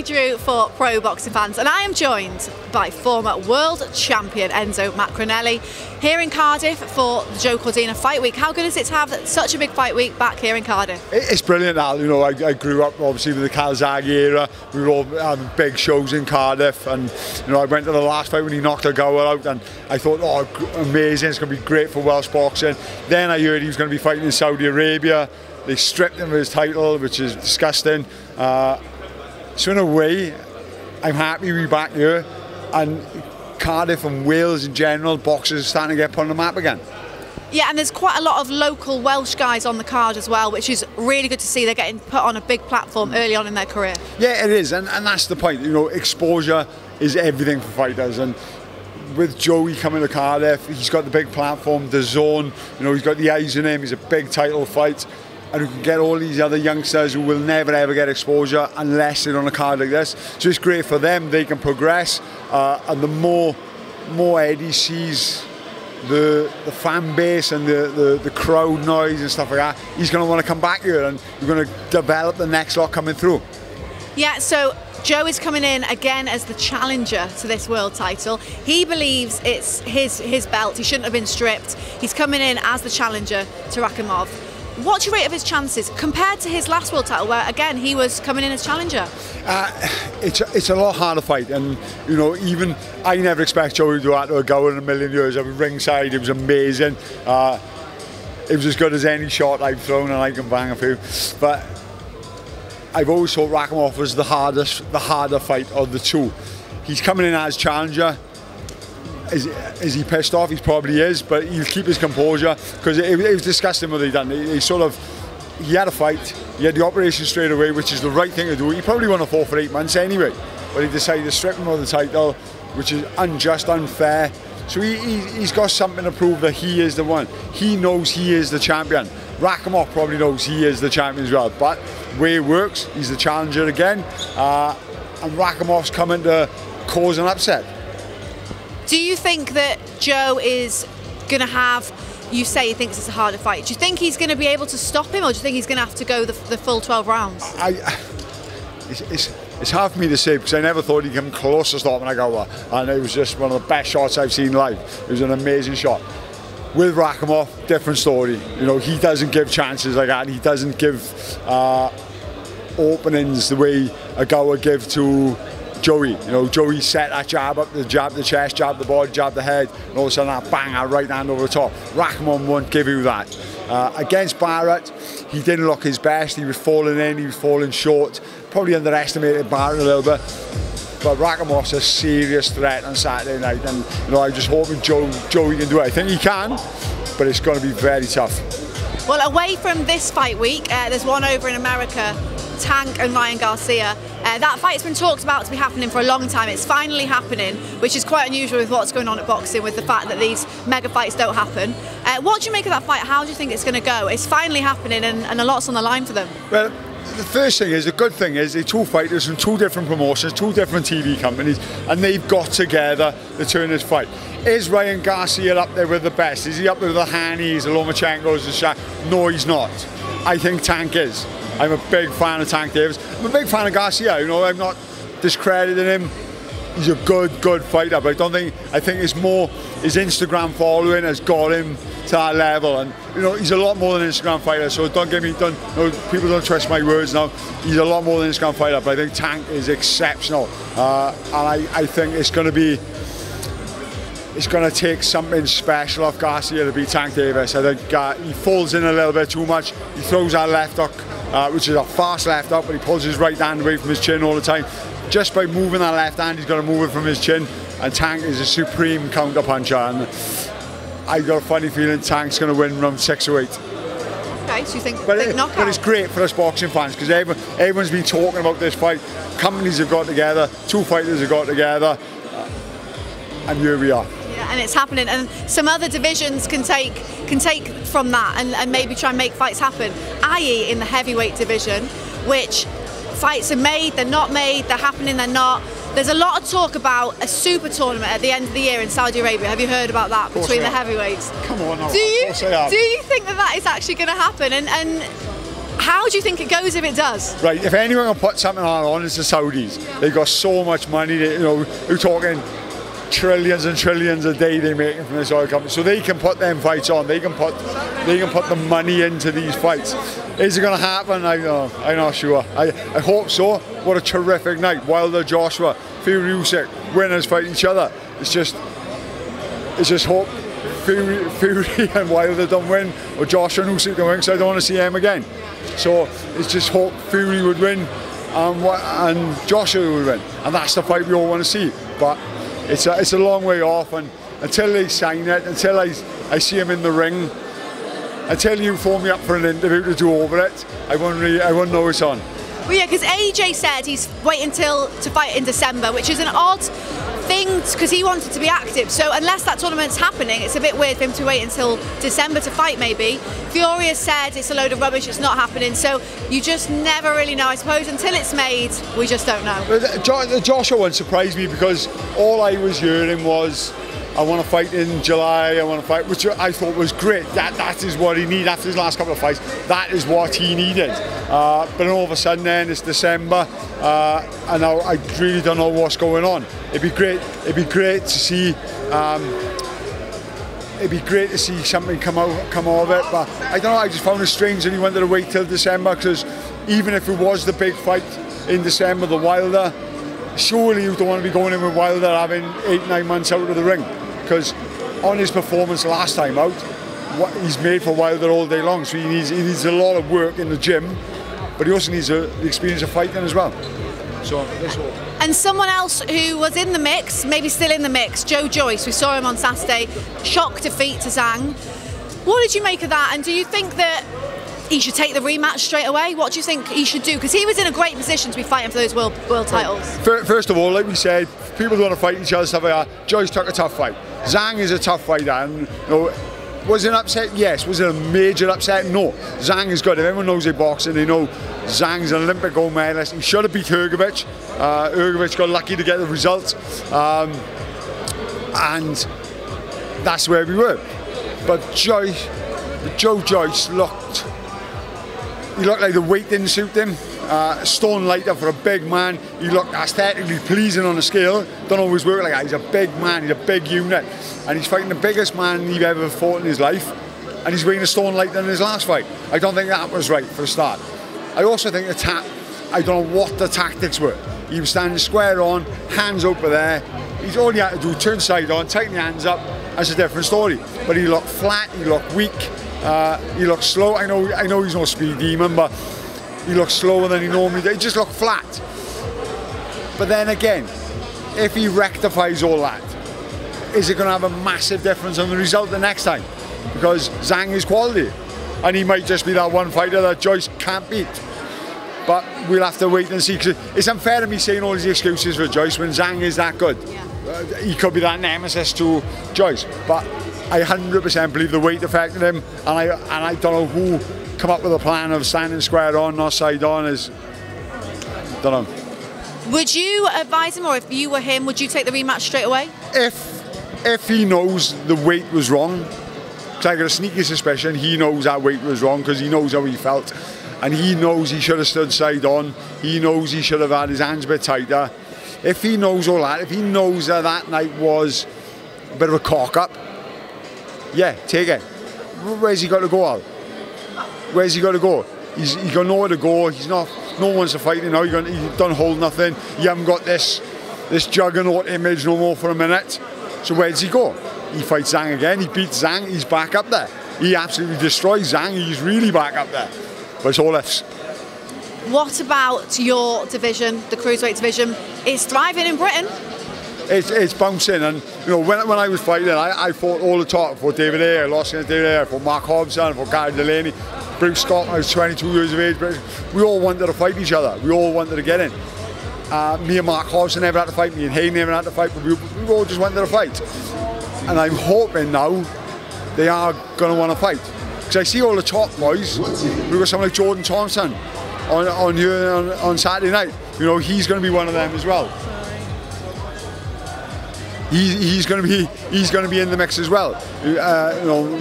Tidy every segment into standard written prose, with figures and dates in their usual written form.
Drew for Pro Boxing Fans, and I am joined by former world champion Enzo Maccarinelli here in Cardiff for the Joe Cordina fight week. How good is it to have such a big fight week back here in Cardiff? It's brilliant, Al. You know, I grew up obviously with the Calzaghe era. We were all having big shows in Cardiff, and you know, I went to the last fight when he knocked Ogawa out, and I thought, oh, amazing, it's going to be great for Welsh boxing. Then I heard he was going to be fighting in Saudi Arabia. They stripped him of his title, which is disgusting. So in a way, I'm happy to be back here, and Cardiff and Wales in general, boxers are starting to get put on the map again. Yeah, and there's quite a lot of local Welsh guys on the card as well, which is really good to see. They're getting put on a big platform early on in their career. Yeah, it is, and that's the point. You know, exposure is everything for fighters, and with Joey coming to Cardiff, he's got the big platform, the zone. You know, he's got the eyes on him. He's a big title fight. And we can get all these other youngsters who will never ever get exposure unless they're on a card like this. So it's great for them, they can progress, and the more Eddie sees the fan base and the crowd noise and stuff like that, he's going to want to come back here, and we're going to develop the next lot coming through. Yeah, so Joe is coming in again as the challenger to this world title. He believes it's his belt, he shouldn't have been stripped. He's coming in as the challenger to Rakhimov. What's your rate of his chances compared to his last world title, where again he was coming in as challenger? It's a lot harder fight, and you know, even I never expect Joey to do that to a go in a million years. I was ringside, it was amazing. It was as good as any shot I've thrown, and I can bang a few. But I've always thought Rakhimov was the harder fight of the two. He's coming in as challenger. Is he pissed off? He probably is, but he'll keep his composure, because it was disgusting what he done. He had a fight, he had the operation straight away, which is the right thing to do. He probably won a 4 for 8 months anyway, but he decided to strip him of the title, which is unjust, unfair. So he's got something to prove that he is the one. He knows he is the champion. Rakhimov probably knows he is the champion as well, but way it works, he's the challenger again, and Rakhimov's coming to cause an upset. Do you think that Joe is going to have, you say he thinks it's a harder fight, do you think he's going to be able to stop him, or do you think he's going to have to go the full 12 rounds? It's hard for me to say, because I never thought he'd come close to stopping Ogawa, and it was just one of the best shots I've seen live. It was an amazing shot. With Rakhimov, different story. You know, he doesn't give chances like that. He doesn't give openings the way Ogawa give to Joey. You know, Joey set that jab up, the jab the chest, jab the body, jab the head, and all of a sudden that bang, that right hand over the top. Rakhimov won't give you that. Against Barrett, he didn't look his best. He was falling in, he was falling short. Probably underestimated Barrett a little bit. But Rakhimov's a serious threat on Saturday night, and you know, I'm just hoping Joey can do it. I think he can, but it's going to be very tough. Well, away from this fight week, there's one over in America, Tank and Ryan Garcia. That fight's been talked about to be happening for a long time. It's finally happening, which is quite unusual with what's going on at boxing, with the fact that these mega fights don't happen. What do you make of that fight? How do you think it's going to go? It's finally happening, and a lot's on the line for them. Well, the first thing is, the good thing is, they're two fighters from two different promotions, two different TV companies, and they've got together to turn this fight. Is Ryan Garcia up there with the best? Is he up there with the Hannies, the Lomachenkos, the Shaq? No, he's not. I think Tank is. I'm a big fan of Tank Davis. I'm a big fan of Garcia. You know, I'm not discrediting him. He's a good fighter, but I think it's more his Instagram following has got him to that level, and you know, he's a lot more than an Instagram fighter. So people don't trust my words now. He's a lot more than an Instagram fighter, but I think Tank is exceptional, and I think it's going to take something special off Garcia to beat Tank Davis. I think he falls in a little bit too much. He throws that left hook, which is a fast left hook, but he pulls his right hand away from his chin all the time. Just by moving that left hand, he's got to move it from his chin, and Tank is a supreme counter puncher, and I've got a funny feeling Tank's going to win round 6 or 8. Okay, so you think knockout? But it's great for us boxing fans, because everyone's been talking about this fight. Companies have got together, two fighters have got together, and here we are. Yeah, and it's happening, and some other divisions can take from that and maybe try and make fights happen, i.e. in the heavyweight division, which fights are made, they're not made, they're happening, they're not. There's a lot of talk about a super tournament at the end of the year in Saudi Arabia. Have you heard about that between the heavyweights? Come on, no. Do you think that is actually going to happen? And How do you think it goes if it does? Right, if anyone can put something on, it's the Saudis. They've got so much money. We're talking trillions and trillions a day they're making from this oil company. So they can put them fights on. They can put the money into these fights. Is it going to happen? I'm not sure. I hope so. What a terrific night. Wilder, Joshua, Fury, Usyk, winners fight each other. It's just hope Fury and Wilder don't win, or Joshua and Usyk don't win, because I don't want to see them again. So it's just hope Fury would win and Joshua would win, and that's the fight we all want to see. But it's a long way off, and until they sign it, until I see him in the ring, until you phone me up for an interview to do over it, I wouldn't know it's on. Well, yeah, because AJ said he's waiting to fight in December, which is an odd thing because he wanted to be active. So unless that tournament's happening, it's a bit weird for him to wait until December to fight. Maybe Fury has said it's a load of rubbish, it's not happening. So you just never really know, I suppose, until it's made. We just don't know. The Joshua one surprised me because all I was hearing was, I want to fight in July, I want to fight, which I thought was great. That is what he needed after his last couple of fights. That is what he needed. But then all of a sudden then it's December, and now I really don't know what's going on. It'd be great to see something come out of it, but I don't know, I just found it strange that he wanted to wait till December, because even if it was the big fight in December, the Wilder, surely you don't want to be going in with Wilder having 8-9 months out of the ring, because on his performance last time out, he's made for Wilder all day long, so he needs a lot of work in the gym, but he also needs the experience of fighting as well. So that's all. And someone else who was in the mix, maybe still in the mix, Joyce, we saw him on Saturday, shock defeat to Zhang. What did you make of that, and do you think that he should take the rematch straight away? What do you think he should do? Because he was in a great position to be fighting for those world titles. First of all, like we said, people don't want to fight each other, stuff like that. Joyce took a tough fight. Zhang is a tough fighter, and was it an upset? Yes. Was it a major upset? No. Zhang is good. If everyone knows their boxing, they know Zhang's an Olympic gold medalist. He should have beat Hrgovic. Hrgovic got lucky to get the result, and that's where we were. But Joe Joyce looked like the weight didn't suit him. Stone lighter for a big man. He looked aesthetically pleasing on the scale. Don't always work like that. He's a big man, he's a big unit. And he's fighting the biggest man he's ever fought in his life. And he's weighing a stone lighter than his last fight. I don't think that was right for a start. I also think I don't know what the tactics were. He was standing square on, hands over there. All he had to do, turn side on, tighten the hands up. That's a different story. But he looked flat, he looked weak. He looked slow. I know he's no speed demon, but he looked slower than he normally did. He just looked flat. But then again, if he rectifies all that, is it going to have a massive difference on the result the next time? Because Zhang is quality, and he might just be that one fighter that Joyce can't beat. But we'll have to wait and see, because it's unfair to me saying all these excuses for Joyce when Zhang is that good. Yeah. He could be that nemesis to Joyce, but I 100% believe the weight affected him, and I don't know who come up with a plan of standing square on, not side on. Don't know. Would you advise him, or if you were him, would you take the rematch straight away? If he knows the weight was wrong, because I got a sneaky suspicion he knows that weight was wrong, because he knows how he felt, and he knows he should have stood side on. He knows he should have had his hands a bit tighter. If he knows all that, if he knows that night was a bit of a cock up, yeah, take it. Where's he got to go, Al? Where's he got to go? He's got nowhere to go. No one's to fight now. He don't hold nothing. You haven't got this juggernaut image no more for a minute. So where does he go? He fights Zhang again. He beats Zhang. He's back up there. He absolutely destroys Zhang. He's really back up there. But it's all ifs. What about your division, the cruiserweight division? It's thriving in Britain. It's bouncing, and when I was fighting, I fought all the top. I fought David Ayer, I lost against David Ayer, I fought Mark Hobson, I fought Gary Delaney, Bruce Scott. I was 22 years of age. We all wanted to fight each other. We all wanted to get in. Me and Mark Hobson never had to fight. Me and Hayden never had to fight. But we all just wanted to fight. And I'm hoping now they are going to want to fight. Because I see all the top boys. We've got someone like Jordan Thompson on here on Saturday night. He's going to be one of them as well. He's going to be in the mix as well.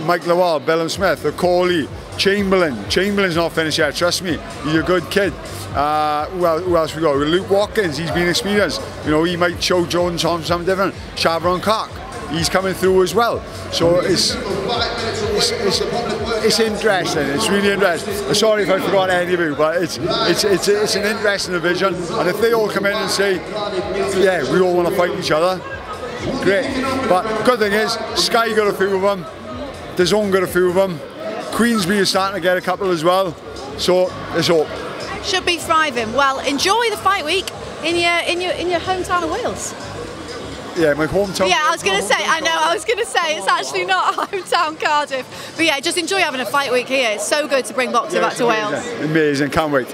Mike Lawal, Bellum Smith, Corley, Chamberlain's not finished yet, trust me. He's a good kid. Who else we got? Luke Watkins, he's been experienced. You know, he might show Jones on something different. Shavkatdzhon Rakhimov, he's coming through as well. So it's interesting. It's really interesting. Sorry if I forgot any of you, but it's an interesting division. And if they all come in and say, yeah, we all want to fight each other, great. But good thing is, Sky got a few of them. DAZN got a few of them. Queensbury is starting to get a couple as well. So let's hope. Should be thriving. Well, enjoy the fight week in your hometown of Wales. Yeah, my hometown. Yeah, I was going to say, it's actually not hometown Cardiff. But yeah, just enjoy having a fight week here. It's so good to bring boxing back to Wales. Amazing, can't wait.